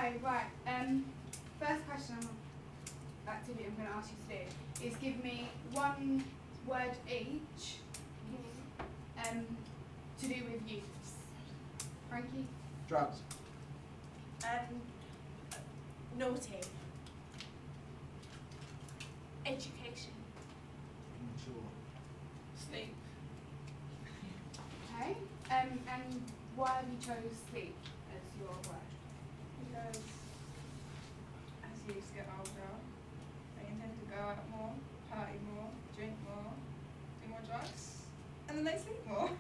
Okay, right. First question activity I'm going to ask you to do is give me one word each to do with youths. Frankie? Drugs. Naughty. Education. Immature. Sleep. Okay. And why have you chose sleep as your word? Because as youths get older, they intend to go out more, party more, drink more, do more drugs, and then they sleep more.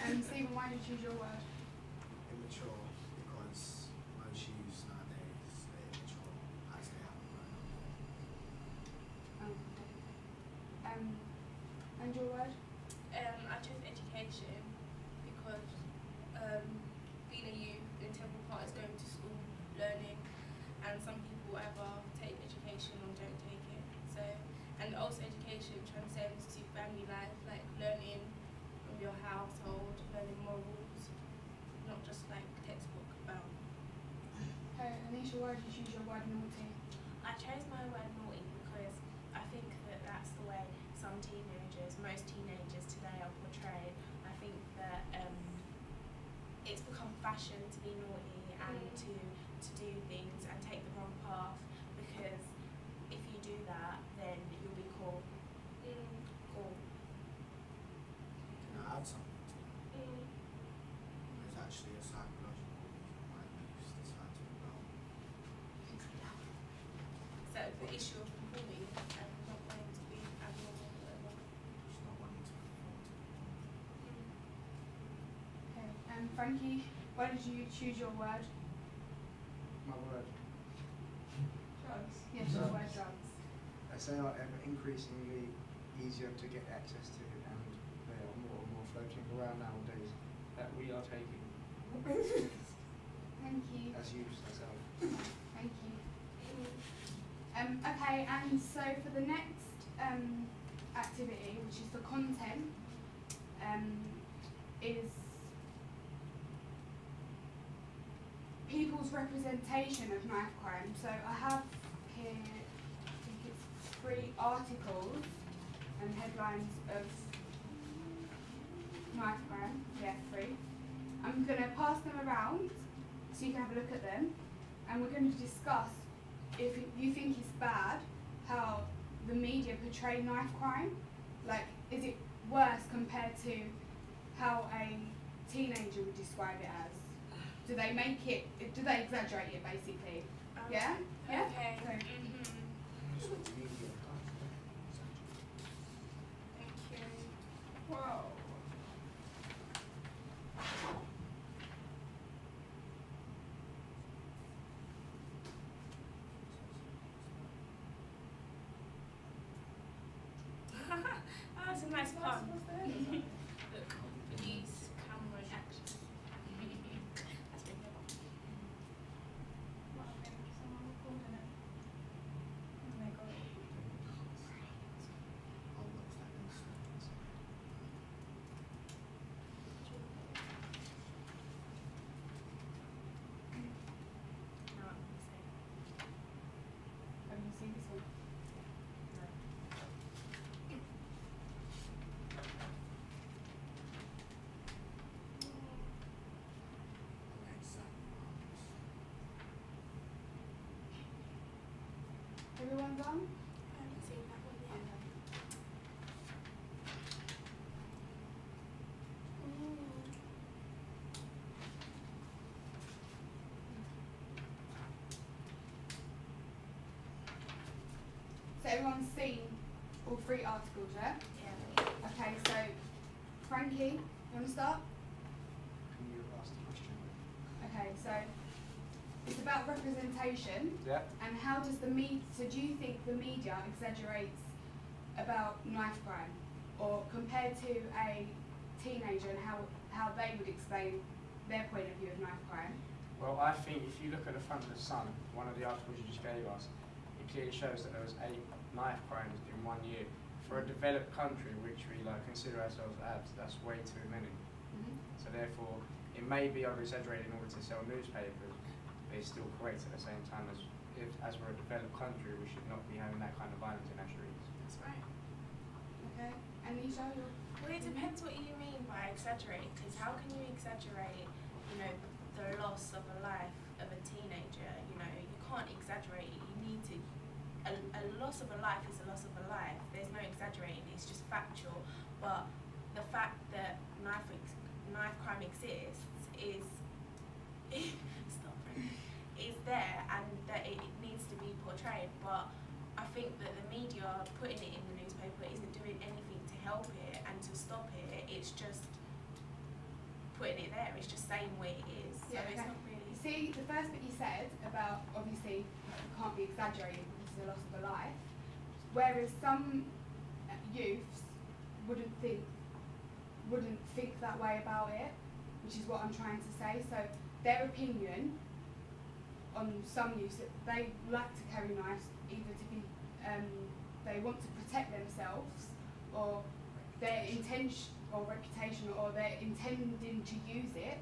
And Stephen, why did you choose your word? Immature, because most youths nowadays, they're immature as they haven't grown up. And your word? I chose education because being a youth, the integral part is going to school, learning, and some people either take education or don't take it. So, and also education transcends to family life, like learning from your household, learning morals, not just like textbook bound. Okay, Anisha, why did you choose your word naughty? I chose my word naughty because I think that that's the way some teenagers, most teenagers today are portrayed. I think that it's become fashion to be naughty and to do things and take the wrong path, because if you do that, then you'll be cool. Cool. Can I add something to that? There's actually a psychological reason why youths decide to rebel. So the issue of conforming and not wanting to be abnormal or whatever. Just not wanting to conform to people. Okay. Frankie, why did you choose your word? My word. Drugs. Yes, your word drugs. As they are ever increasingly easier to get access to, and they are more and more floating around nowadays that we are taking Thank you. as youths ourselves. Thank you. Okay, and so for the next activity, which is the content, is people's representation of knife crime. So I have here, I think it's 3 articles and headlines of knife crime. Yeah, 3. I'm going to pass them around so you can have a look at them, and we're going to discuss if you think it's bad how the media portray knife crime. Like, is it worse compared to how a teenager would describe it as? Do they exaggerate it basically? Yeah? Yeah? Okay. So, It's what the media does. Thank you. Whoa. Oh, that's a nice pun. What's the headline? Look, police, camera, action. That's been clever. Might have been someone recording it. And they got it. I'll watch that next. No, I'm gonna say have you seen this one? no. Everyone done? I haven't seen that one yet. So everyone's seen all 3 articles, yeah? Yeah. Okay, so Frankie, you want to start? Can you ask the question? Okay, so it's about representation. Yeah. And how does the media, so do you think the media exaggerates about knife crime, or compared to a teenager and how they would explain their point of view of knife crime? Well, I think if you look at the front of the Sun, one of the articles you just gave us, it clearly shows that there was 8 knife crimes in 1 year. For a developed country, which we consider ourselves as, that's way too many. So therefore, it may be over-exaggerated in order to sell newspapers, but it's still correct at the same time as we're a developed country, we should not be having that kind of violence in our streets. That's right. Okay. Anisha, Well, it depends what you mean by exaggerate, because how can you exaggerate, you know, the loss of a life of a teenager? You know, you can't exaggerate it. You need to. A loss of a life is a loss of a life. There's no exaggerating. It's just factual. But the fact that knife crime exists is is there, and that it needs to be portrayed. But I think that the media putting it in the newspaper isn't doing anything to help it and to stop it. It's just putting it there. It's just saying what it is. So Yeah, it's okay. not really. You see, the first bit you said about obviously you can't be exaggerating because it's the loss of a life, whereas some youths wouldn't think that way about it, which is what I'm trying to say. So their opinion on some youths, that they like to carry knives either to be they want to protect themselves, or their intention or reputation, or they're intending to use it,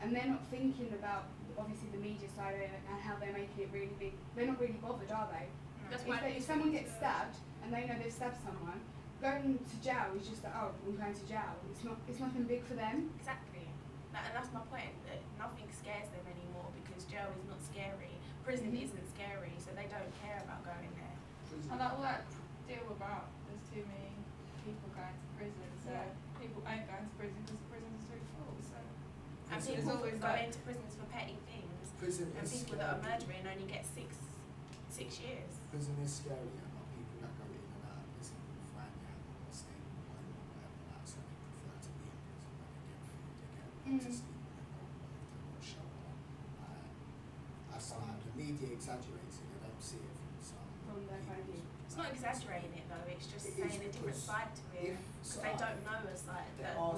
and they're not thinking about obviously the media side of it and how they're making it really big. They're not really bothered, are they? That's why If someone gets stabbed and they know they've stabbed someone, going to jail is just like, oh, I'm going to jail. It's nothing big for them. Exactly. And that's my point, that nothing scares them anymore because jail is not scary. Prison isn't scary, so they don't care about going there. And like all that deal about there's too many people going to prison, so Yeah. people ain't going to prison because the prisons are too full. So And Prison people is always go like- into prisons for petty things, Prison and is people that are scary. murdering only get six years. Prison is scary, and not people that go in and out of prison will find they have a more stable home or whatever like, so they prefer to be in prison when they get food, they get a bed to sleep in, and they've got shelter. That's like the media exaggerates it, they don't see it from some From their point of view. It's not exaggerating it though, it's just It is saying a different because side to it. if Because they don't know a side, there a are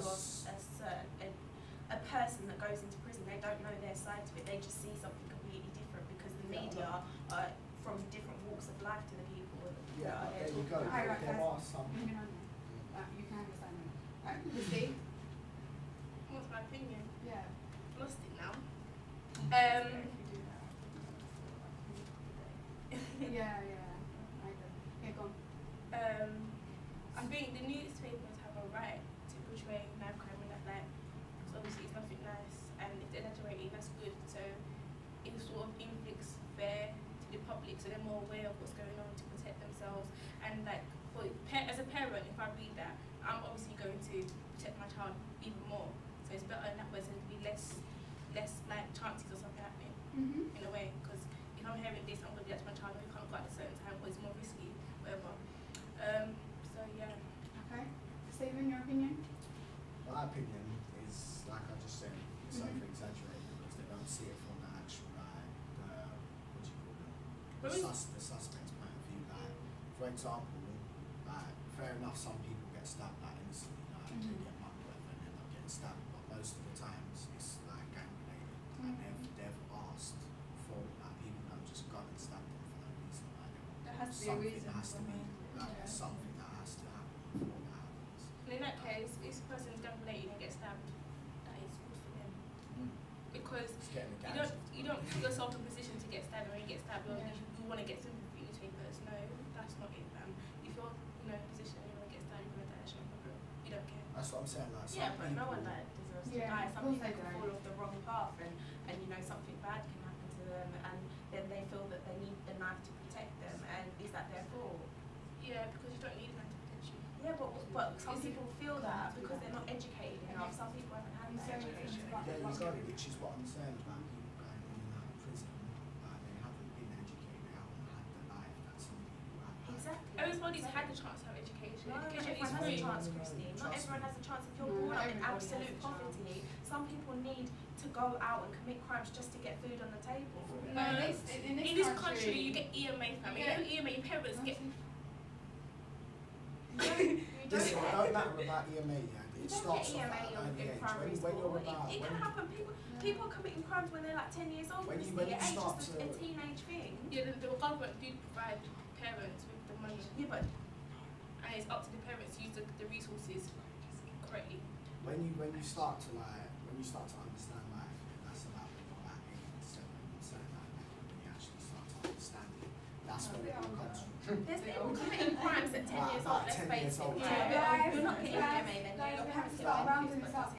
person that goes into prison, they don't know their side to it, they just see something completely different because the Yeah, media are from different walks of life to the people that Yeah, are there there. you go. Right, right, There guys. are some. Moving on then. You can understand them. Right, Lucy? What's my opinion? Yeah. Lost it now. if you do that, Yeah. I agree. Yeah, go on. I think the newspapers have a right to portray knife crime in that light. So obviously it's nothing nice, and if they're exaggerating, that's good. So it sort of inflicts fear to the public, so they're more aware of what's going on to protect themselves. And like, as a parent, if I read that, I'm obviously going to protect my child even more. So it's better in that way, so there'll be less like chances of something happening Mm-hmm. in a way. Because if I'm hearing this, I'm going to be like to my child, who can't go at a certain time, or it's more risky, whatever. So yeah. Okay. Stephen, your opinion? My opinion is, like I just said, it's Mhm. over-exaggerated because they don't see it from the actual, like, what do you call them? But The suspect's point of view. Like, for example, like, fair enough, some people get stabbed, like, innocently, like, they Mhm. get mugged or whatever and end up getting stabbed, but most of the times it's, like, gang-related. And they've asked for, like, people don't just go and stab them for no reason. Like, there has to be a something reason has to be, behind it. like, Yeah. there's something that has to happen before that happens. And in that case, if a person's gang related and gets stabbed, that is good for them. Because It's getting the you don't put yourself in a position to get stabbed, and when you get stabbed, Yeah. you want to get sympathy newspapers. No, that's not it, fam. If you're in a position and you want to get stabbed, you're going to die, show problem. You don't care. That's what I'm saying. Like, Yeah, some but no one people- like deserves to Yeah, die. of Some course people they can don't. fall off the wrong path, and you know something bad can happen to them, and then they feel that they need the knife to protect them, and is that their fault? Yeah, because you don't need a man to protect you. Yeah, but some Is it- people feel that because they're not educated enough. Some people haven't had that So it's education. about- There you go, which is what I'm saying about people going in and out of prison. They haven't been educated, they haven't had the life that some people have had. Exactly. Everybody's had the chance to have education. No, Education everyone is has free. a chance, No, Christine. Not trust everyone me. has a chance. If you're No, born up in everybody has absolute a chance. poverty, some people need to go out and commit crimes just to get food on the table. No, in In this country, you get EMA, fam. Yeah. You get EMA, your parents get. Listen, it don't matter about EMA, yeah. You It don't starts get off EMA at an early in age. primary When school. you're about, It can happen. People are committing crimes when they're like 10 years old. When you- Christine. when you Age is start just to- a teenage thing. Yeah, the government do provide parents with the money, Yeah, but and it's up to the parents to use the resources correctly. when you start to understand like that's about when you're like 8, 7, something like that, when you actually start to understand it, that's where it all comes from. There's people committing crimes at 10 years old, About let's 10 face years it. old. Yeah, Guys, you're not getting guys, MA, then guys, your we have parents to get start their rounding fingers this up.